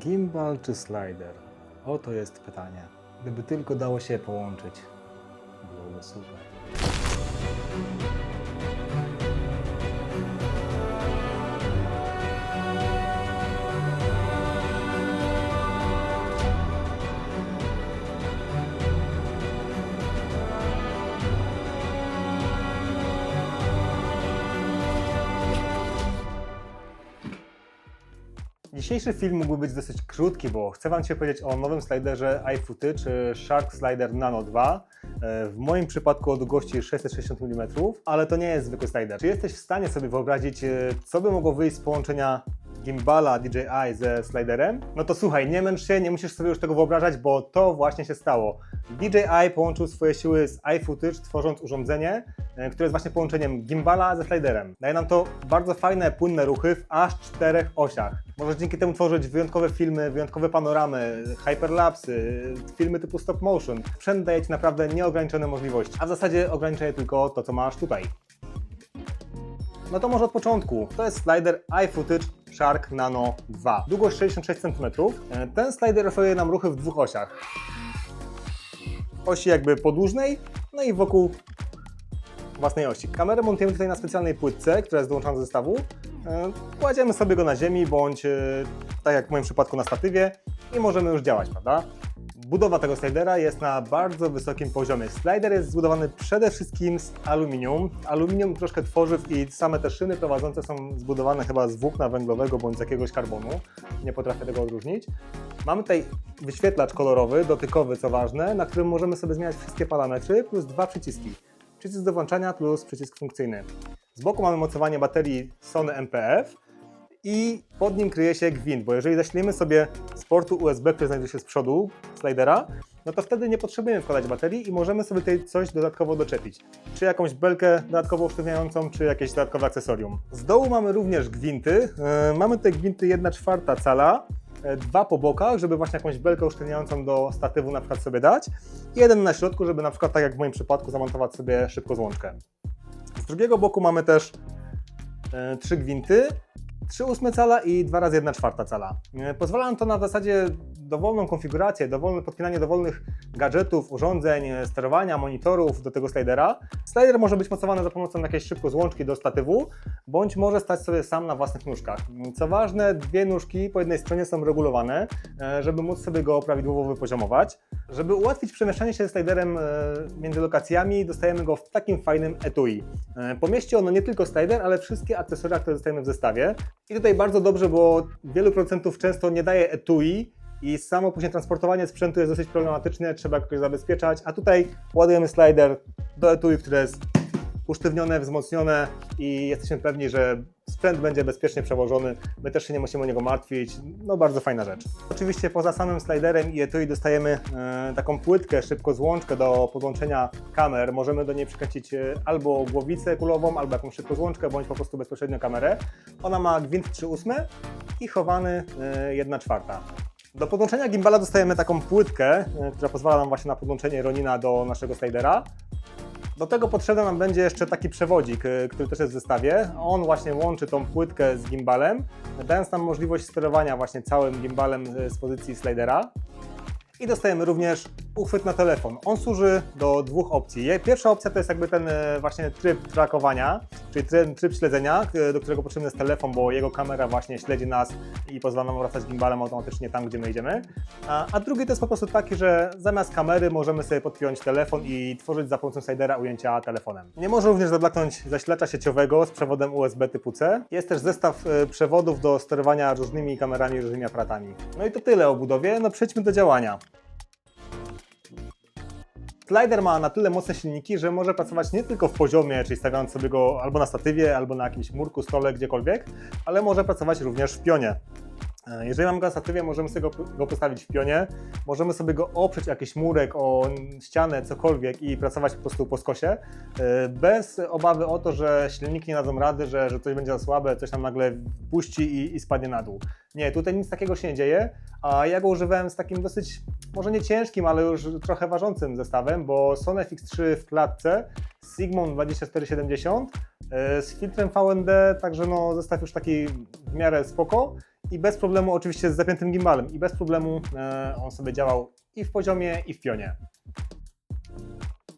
Gimbal czy slider? Oto jest pytanie. Gdyby tylko dało się je połączyć, byłoby super. Dzisiejszy film mógłby być dosyć krótki, bo chcę Wam dzisiaj powiedzieć o nowym sliderze iFootage Shark Slider Nano 2. W moim przypadku o długości 660 mm, ale to nie jest zwykły slider. Czy jesteś w stanie sobie wyobrazić, co by mogło wyjść z połączenia gimbala DJI ze sliderem? No to słuchaj, nie męcz się, nie musisz sobie już tego wyobrażać, bo to właśnie się stało. DJI połączył swoje siły z iFootage, tworząc urządzenie, które jest właśnie połączeniem gimbala ze sliderem. Daje nam to bardzo fajne, płynne ruchy w aż 4 osiach. Możesz dzięki temu tworzyć wyjątkowe filmy, wyjątkowe panoramy, hyperlapsy, filmy typu stop motion. Sprzęt daje Ci naprawdę nieograniczone możliwości, a w zasadzie ogranicza je tylko to, co masz tutaj. No to może od początku. To jest slider iFootage Shark Nano 2. Długość 66 cm. Ten slider oferuje nam ruchy w dwóch osiach. Osi jakby podłużnej, no i wokół własnej osi. Kamerę montujemy tutaj na specjalnej płytce, która jest dołączona do zestawu. Kładziemy sobie go na ziemi, bądź tak jak w moim przypadku na statywie i możemy już działać, prawda? Budowa tego slidera jest na bardzo wysokim poziomie. Slider jest zbudowany przede wszystkim z aluminium. Aluminium, troszkę tworzyw i same te szyny prowadzące są zbudowane chyba z włókna węglowego bądź z jakiegoś karbonu. Nie potrafię tego odróżnić. Mamy tutaj wyświetlacz kolorowy, dotykowy co ważne, na którym możemy sobie zmieniać wszystkie parametry plus dwa przyciski. Przycisk do włączania plus przycisk funkcyjny. Z boku mamy mocowanie baterii Sony MPF i pod nim kryje się gwint, bo jeżeli zasilimy sobie z portu USB, który znajduje się z przodu slidera, no to wtedy nie potrzebujemy wkładać baterii i możemy sobie tutaj coś dodatkowo doczepić. Czy jakąś belkę dodatkowo usztywniającą, czy jakieś dodatkowe akcesorium. Z dołu mamy również gwinty. Mamy tutaj gwinty 1/4 cala, dwa po bokach, żeby właśnie jakąś belkę usztywniającą do statywu na przykład sobie dać i jeden na środku, żeby na przykład tak jak w moim przypadku zamontować sobie szybko złączkę. Z drugiego boku mamy też 3 gwinty, 3/8 cala i 2 razy 1/4 cala. Pozwala nam to na w zasadzie dowolną konfigurację, dowolne podpinanie dowolnych gadżetów, urządzeń, sterowania, monitorów do tego slidera. Slider może być mocowany za pomocą jakiejś szybko złączki do statywu, bądź może stać sobie sam na własnych nóżkach. Co ważne, dwie nóżki po jednej stronie są regulowane, żeby móc sobie go prawidłowo wypoziomować. Żeby ułatwić przemieszczanie się sliderem między lokacjami, dostajemy go w takim fajnym etui. Pomieści ono nie tylko slider, ale wszystkie akcesoria, które dostajemy w zestawie. I tutaj bardzo dobrze, bo wielu producentów często nie daje etui i samo później transportowanie sprzętu jest dosyć problematyczne, trzeba jakoś zabezpieczać, a tutaj ładujemy slider do etui, które jest usztywnione, wzmocnione i jesteśmy pewni, że sprzęt będzie bezpiecznie przewożony, my też się nie musimy o niego martwić, no bardzo fajna rzecz. Oczywiście poza samym sliderem i etui dostajemy taką płytkę, szybko złączkę do podłączenia kamer, możemy do niej przykręcić albo głowicę kulową, albo jakąś szybko złączkę, bądź po prostu bezpośrednio kamerę. Ona ma gwint 3/8 i chowany 1/4. Do podłączenia gimbala dostajemy taką płytkę, która pozwala nam właśnie na podłączenie Ronina do naszego slidera. Do tego potrzebny nam będzie jeszcze taki przewodzik, który też jest w zestawie. On właśnie łączy tą płytkę z gimbalem, dając nam możliwość sterowania właśnie całym gimbalem z pozycji slidera. I dostajemy również uchwyt na telefon. On służy do dwóch opcji. Pierwsza opcja to jest jakby ten właśnie tryb trackowania, czyli ten tryb śledzenia, do którego potrzebny jest telefon, bo jego kamera właśnie śledzi nas i pozwala nam wracać gimbalem automatycznie tam, gdzie my idziemy. A drugi to jest po prostu taki, że zamiast kamery możemy sobie podpiąć telefon i tworzyć za pomocą slidera ujęcia telefonem. Nie może również zabraknąć zasilacza sieciowego z przewodem USB typu C. Jest też zestaw przewodów do sterowania różnymi kamerami, różnymi aparatami. No i to tyle o budowie, no przejdźmy do działania. Slider ma na tyle mocne silniki, że może pracować nie tylko w poziomie, czyli stawiając sobie go albo na statywie, albo na jakimś murku, stole, gdziekolwiek, ale może pracować również w pionie. Jeżeli mamy go na statywie, możemy sobie go postawić w pionie, możemy sobie go oprzeć o jakiś murek, o ścianę, cokolwiek i pracować po prostu po skosie, bez obawy o to, że silniki nie dadzą rady, że coś będzie za słabe, coś nam nagle puści i spadnie na dół. Nie, tutaj nic takiego się nie dzieje, a ja go używałem z takim dosyć, może nie ciężkim, ale już trochę ważącym zestawem, bo Sony FX3 w klatce z Sigmą 2470 z filtrem VND, także no zestaw już taki w miarę spoko. i bez problemu oczywiście z zapiętym gimbalem i bez problemu on sobie działał i w poziomie i w pionie.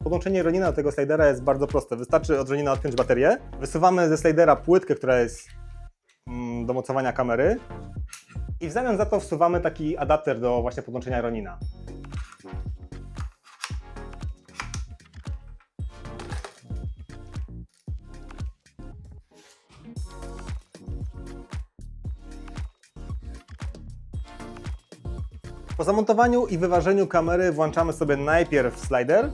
Podłączenie Ronina do tego slidera jest bardzo proste. Wystarczy od Ronina odpiąć baterię. Wysuwamy ze slidera płytkę, która jest do mocowania kamery i w zamian za to wsuwamy taki adapter do właśnie podłączenia Ronina. Po zamontowaniu i wyważeniu kamery włączamy sobie najpierw slider.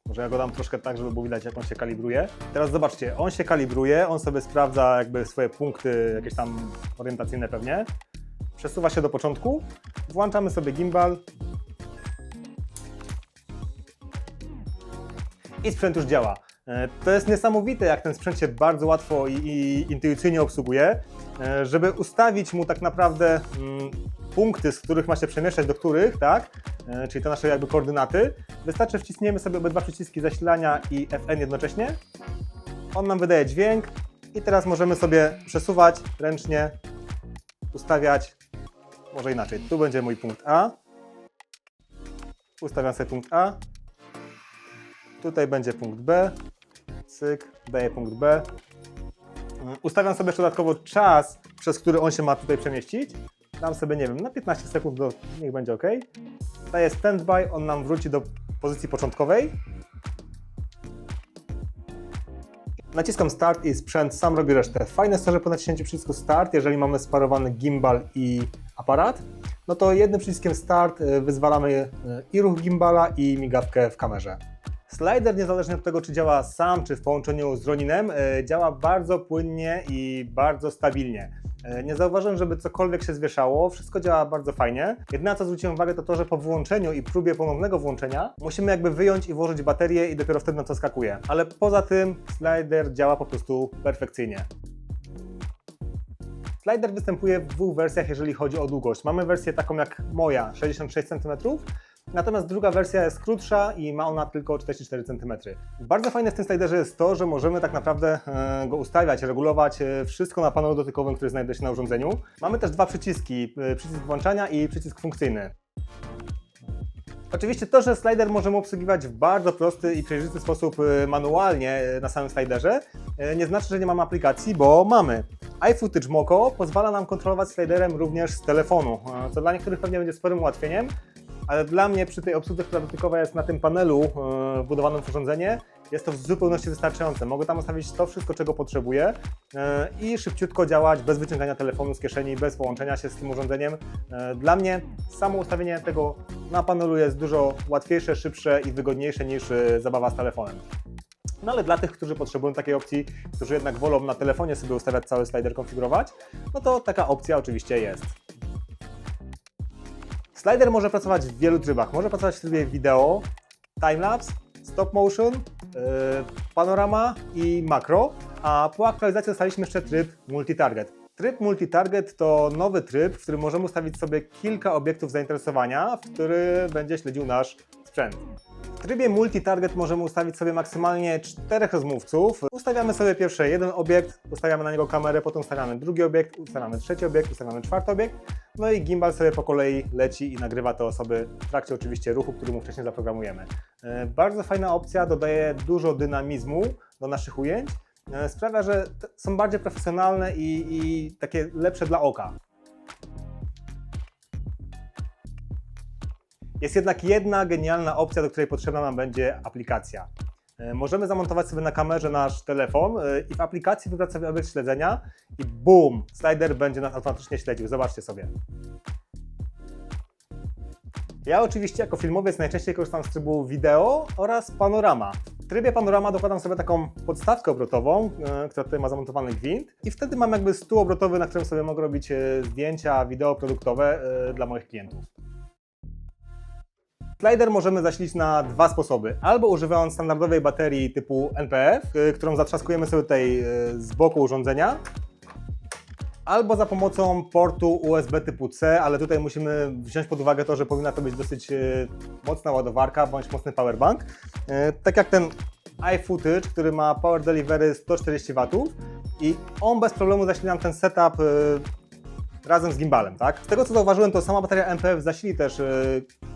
Może ja go dam troszkę tak, żeby było widać, jak on się kalibruje. Teraz zobaczcie, on się kalibruje, on sobie sprawdza jakby swoje punkty, jakieś tam orientacyjne pewnie. Przesuwa się do początku, włączamy sobie gimbal i sprzęt już działa. To jest niesamowite, jak ten sprzęt się bardzo łatwo i intuicyjnie obsługuje. Żeby ustawić mu tak naprawdę punkty, z których ma się przemieszczać do których, tak? Czyli te nasze jakby koordynaty, wystarczy wciśniemy sobie obydwa przyciski zasilania i FN jednocześnie. On nam wydaje dźwięk i teraz możemy sobie przesuwać ręcznie, ustawiać, może inaczej. Tu będzie mój punkt A. Ustawiam sobie punkt A. Tutaj będzie punkt B. Cyk, daję punkt B. Ustawiam sobie jeszcze dodatkowo czas, przez który on się ma tutaj przemieścić. Dam sobie, nie wiem, na 15 sekund, niech będzie OK. Daję standby, on nam wróci do pozycji początkowej. Naciskam start i sprzęt sam robi resztę. Fajne jest to, że po naciśnięciu przycisku start, jeżeli mamy sparowany gimbal i aparat, no to jednym przyciskiem start wyzwalamy i ruch gimbala i migawkę w kamerze. Slider, niezależnie od tego, czy działa sam, czy w połączeniu z Roninem, działa bardzo płynnie i bardzo stabilnie. Nie zauważyłem, żeby cokolwiek się zwieszało, wszystko działa bardzo fajnie. Jedyne, co zwróciłem uwagę, to to, że po włączeniu i próbie ponownego włączenia musimy jakby wyjąć i włożyć baterię i dopiero wtedy na to skakuje. Ale poza tym slider działa po prostu perfekcyjnie. Slider występuje w dwóch wersjach, jeżeli chodzi o długość. Mamy wersję taką jak moja, 66 cm, natomiast druga wersja jest krótsza i ma ona tylko 44 cm. Bardzo fajne w tym sliderze jest to, że możemy tak naprawdę go ustawiać, regulować wszystko na panelu dotykowym, który znajduje się na urządzeniu. Mamy też dwa przyciski, przycisk włączania i przycisk funkcyjny. Oczywiście to, że slider możemy obsługiwać w bardzo prosty i przejrzysty sposób manualnie na samym sliderze, nie znaczy, że nie mamy aplikacji, bo mamy. iFootage Moko pozwala nam kontrolować sliderem również z telefonu, co dla niektórych pewnie będzie sporym ułatwieniem, ale dla mnie przy tej obsłudze, która dotykowa jest na tym panelu wbudowanym w urządzenie, jest to w zupełności wystarczające. Mogę tam ustawić to wszystko, czego potrzebuję i szybciutko działać bez wyciągania telefonu z kieszeni, bez połączenia się z tym urządzeniem. Dla mnie samo ustawienie tego na panelu jest dużo łatwiejsze, szybsze i wygodniejsze niż zabawa z telefonem. No ale dla tych, którzy potrzebują takiej opcji, którzy jednak wolą na telefonie sobie ustawiać cały slider, konfigurować, no to taka opcja oczywiście jest. Slider może pracować w wielu trybach. Może pracować w trybie wideo, timelapse, stop motion, panorama i makro, a po aktualizacji dostaliśmy jeszcze tryb multi-target. Tryb multi-target to nowy tryb, w którym możemy ustawić sobie kilka obiektów zainteresowania, w który będzie śledził nasz sprzęt. W trybie multi-target możemy ustawić sobie maksymalnie 4 rozmówców. Ustawiamy sobie pierwszy jeden obiekt, ustawiamy na niego kamerę, potem ustawiamy drugi obiekt, ustawiamy trzeci obiekt, ustawiamy czwarty obiekt. No i gimbal sobie po kolei leci i nagrywa te osoby w trakcie oczywiście ruchu, który mu wcześniej zaprogramujemy. Bardzo fajna opcja, dodaje dużo dynamizmu do naszych ujęć. Sprawia, że są bardziej profesjonalne i takie lepsze dla oka. Jest jednak jedna genialna opcja, do której potrzebna nam będzie aplikacja. Możemy zamontować sobie na kamerze nasz telefon i w aplikacji wybrać sobie obiekt śledzenia i BUM! Slider będzie nas automatycznie śledził. Zobaczcie sobie. Ja oczywiście jako filmowiec najczęściej korzystam z trybu wideo oraz panorama. W trybie panorama dokładam sobie taką podstawkę obrotową, która tutaj ma zamontowany gwint i wtedy mam jakby stół obrotowy, na którym sobie mogę robić zdjęcia wideo produktowe dla moich klientów. Slider możemy zasilić na dwa sposoby. Albo używając standardowej baterii typu NPF, którą zatrzaskujemy sobie tutaj z boku urządzenia, albo za pomocą portu USB typu C, ale tutaj musimy wziąć pod uwagę to, że powinna to być dosyć mocna ładowarka bądź mocny powerbank. Tak jak ten iFootage, który ma Power Delivery 140 W i on bez problemu zasili nam ten setup razem z gimbalem, tak? Z tego co zauważyłem, to sama bateria MPF zasili też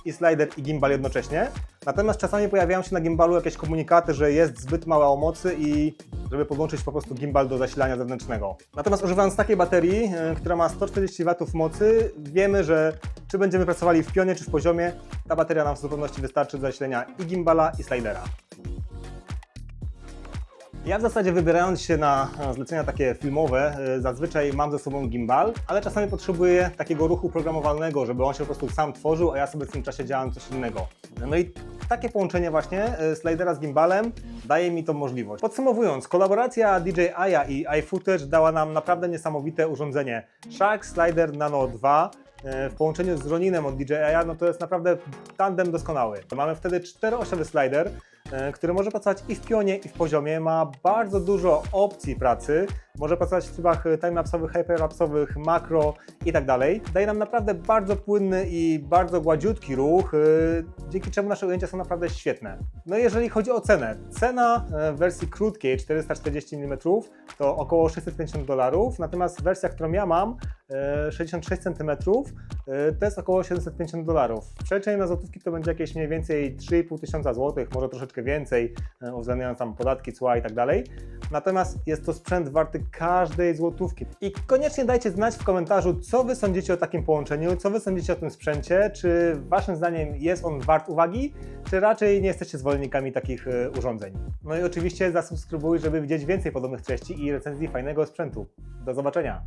i slider, i gimbal jednocześnie. Natomiast czasami pojawiają się na gimbalu jakieś komunikaty, że jest zbyt mała mocy i żeby podłączyć po prostu gimbal do zasilania zewnętrznego. Natomiast używając takiej baterii, która ma 140 W mocy, wiemy, że czy będziemy pracowali w pionie, czy w poziomie, ta bateria nam w zupełności wystarczy do zasilenia i gimbala, i slidera. Ja w zasadzie wybierając się na zlecenia takie filmowe, zazwyczaj mam ze sobą gimbal, ale czasami potrzebuję takiego ruchu programowalnego, żeby on się po prostu sam tworzył, a ja sobie w tym czasie działam coś innego. No i takie połączenie slidera z gimbalem daje mi tą możliwość. Podsumowując, kolaboracja DJI i iFootage dała nam naprawdę niesamowite urządzenie. Shark Slider Nano 2 w połączeniu z Roninem od DJI, no to jest naprawdę tandem doskonały. Mamy wtedy 4-osiowy slider, który może pracować i w pionie, i w poziomie, ma bardzo dużo opcji pracy, może pracować w trybach timelapsowych, hyperlapsowych, makro i tak dalej. Daje nam naprawdę bardzo płynny i bardzo gładziutki ruch, dzięki czemu nasze ujęcia są naprawdę świetne. No i jeżeli chodzi o cenę, cena w wersji krótkiej 440 mm to około $650, natomiast wersja, którą ja mam, 66 cm, to jest około $750. W przeliczeniu na złotówki to będzie jakieś mniej więcej 3,5 tysiąca złotych, może troszeczkę więcej, uwzględniając tam podatki, cła i tak dalej. Natomiast jest to sprzęt warty każdej złotówki. I koniecznie dajcie znać w komentarzu, co Wy sądzicie o takim połączeniu, co Wy sądzicie o tym sprzęcie, czy Waszym zdaniem jest on wart uwagi, czy raczej nie jesteście zwolennikami takich urządzeń. No i oczywiście zasubskrybuj, żeby widzieć więcej podobnych treści i recenzji fajnego sprzętu. Do zobaczenia!